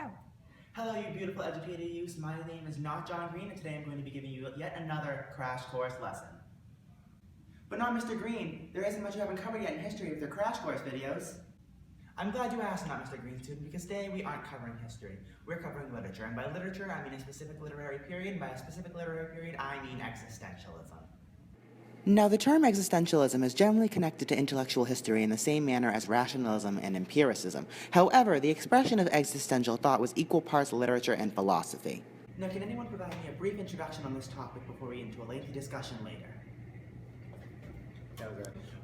Oh. Hello, you beautiful educated youths. My name is not John Green, and today I'm going to be giving you yet another crash course lesson. But not Mr. Green. There isn't much you haven't covered yet in history with your crash course videos. I'm glad you asked, not Mr. Green student, because today we aren't covering history. We're covering literature, and by literature I mean a specific literary period, and by a specific literary period I mean existentialism. Now, the term existentialism is generally connected to intellectual history in the same manner as rationalism and empiricism. However, the expression of existential thought was equal parts literature and philosophy. Now, can anyone provide me a brief introduction on this topic before we get into a lengthy discussion later?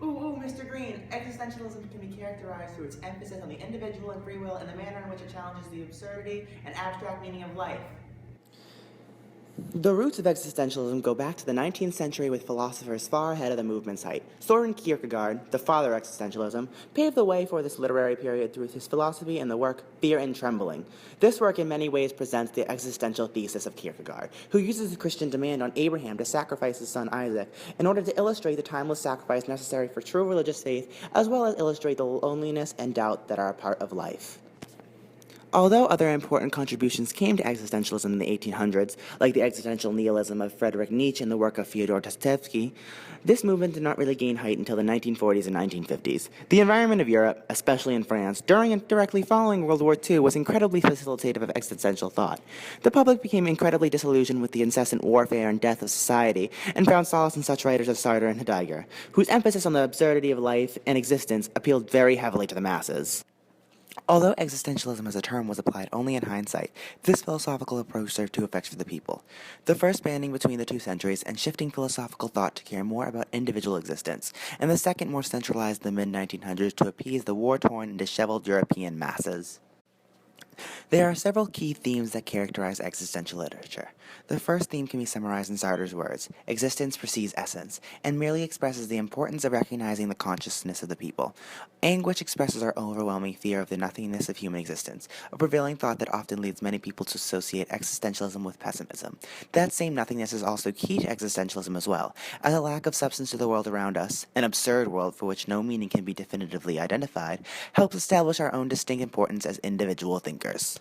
Ooh, Mr. Green, existentialism can be characterized through its emphasis on the individual and free will and the manner in which it challenges the absurdity and abstract meaning of life. The roots of existentialism go back to the 19th century with philosophers far ahead of the movement's height. Soren Kierkegaard, the father of existentialism, paved the way for this literary period through his philosophy and the work Fear and Trembling. This work in many ways presents the existential thesis of Kierkegaard, who uses the Christian demand on Abraham to sacrifice his son Isaac in order to illustrate the timeless sacrifice necessary for true religious faith, as well as illustrate the loneliness and doubt that are a part of life. Although other important contributions came to existentialism in the 1800s, like the existential nihilism of Friedrich Nietzsche and the work of Fyodor Dostoevsky, this movement did not really gain height until the 1940s and 1950s. The environment of Europe, especially in France, during and directly following World War II was incredibly facilitative of existential thought. The public became incredibly disillusioned with the incessant warfare and death of society, and found solace in such writers as Sartre and Heidegger, whose emphasis on the absurdity of life and existence appealed very heavily to the masses. Although existentialism as a term was applied only in hindsight, this philosophical approach served two effects for the people. The first spanning between the two centuries and shifting philosophical thought to care more about individual existence, and the second more centralized in the mid-1900s to appease the war-torn and disheveled European masses. There are several key themes that characterize existential literature. The first theme can be summarized in Sartre's words: existence precedes essence, and merely expresses the importance of recognizing the consciousness of the people. Anguish expresses our overwhelming fear of the nothingness of human existence, a prevailing thought that often leads many people to associate existentialism with pessimism. That same nothingness is also key to existentialism as well, as a lack of substance to the world around us, an absurd world for which no meaning can be definitively identified, helps establish our own distinct importance as individual thinkers.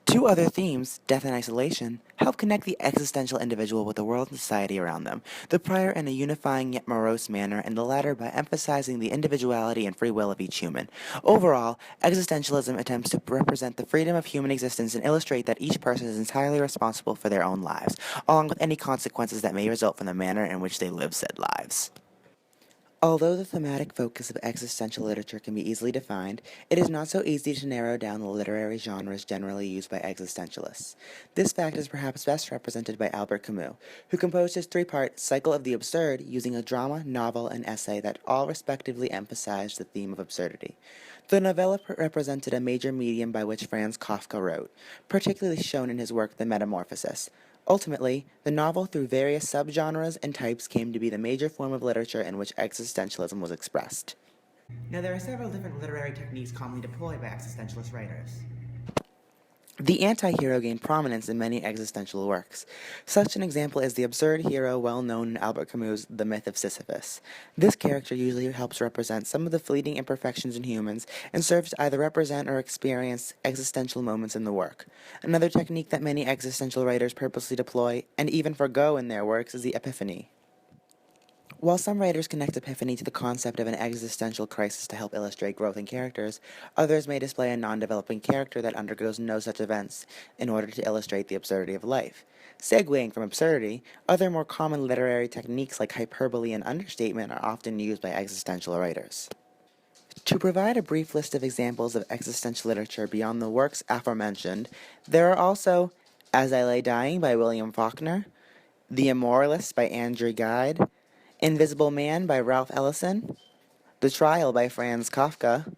Two other themes, death and isolation, help connect the existential individual with the world and society around them, the prior in a unifying yet morose manner, and the latter by emphasizing the individuality and free will of each human. Overall, existentialism attempts to represent the freedom of human existence and illustrate that each person is entirely responsible for their own lives, along with any consequences that may result from the manner in which they live said lives. Although the thematic focus of existential literature can be easily defined, it is not so easy to narrow down the literary genres generally used by existentialists. This fact is perhaps best represented by Albert Camus, who composed his three-part Cycle of the Absurd using a drama, novel, and essay that all respectively emphasized the theme of absurdity. The novella represented a major medium by which Franz Kafka wrote, particularly shown in his work The Metamorphosis. Ultimately, the novel through various subgenres and types came to be the major form of literature in which existentialism was expressed. Now, there are several different literary techniques commonly deployed by existentialist writers. The anti-hero gained prominence in many existential works. Such an example is the absurd hero well known in Albert Camus' The Myth of Sisyphus. This character usually helps represent some of the fleeting imperfections in humans and serves to either represent or experience existential moments in the work. Another technique that many existential writers purposely deploy, and even forgo in their works, is the epiphany. While some writers connect epiphany to the concept of an existential crisis to help illustrate growth in characters, others may display a non-developing character that undergoes no such events in order to illustrate the absurdity of life. Segueing from absurdity, other more common literary techniques like hyperbole and understatement are often used by existential writers. To provide a brief list of examples of existential literature beyond the works aforementioned, there are also As I Lay Dying by William Faulkner, The Immoralists by Andrew Gide, Invisible Man by Ralph Ellison, The Trial by Franz Kafka,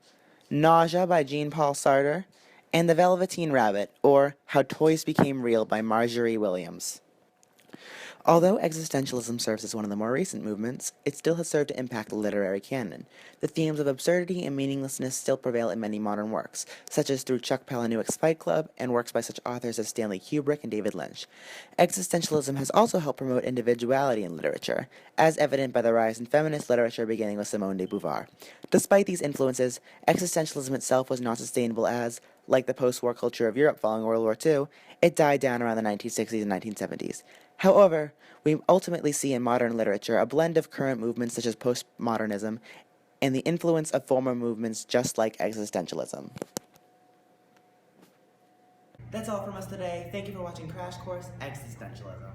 Nausea by Jean-Paul Sartre, and The Velveteen Rabbit, or How Toys Became Real by Marjorie Williams. Although existentialism serves as one of the more recent movements, it still has served to impact the literary canon. The themes of absurdity and meaninglessness still prevail in many modern works, such as through Chuck Palahniuk's Fight Club and works by such authors as Stanley Kubrick and David Lynch. Existentialism has also helped promote individuality in literature, as evident by the rise in feminist literature beginning with Simone de Beauvoir. Despite these influences, existentialism itself was not sustainable as, like the post-war culture of Europe following World War II, it died down around the 1960s and 1970s. However, we ultimately see in modern literature a blend of current movements such as postmodernism and the influence of former movements just like existentialism. That's all from us today. Thank you for watching Crash Course Existentialism.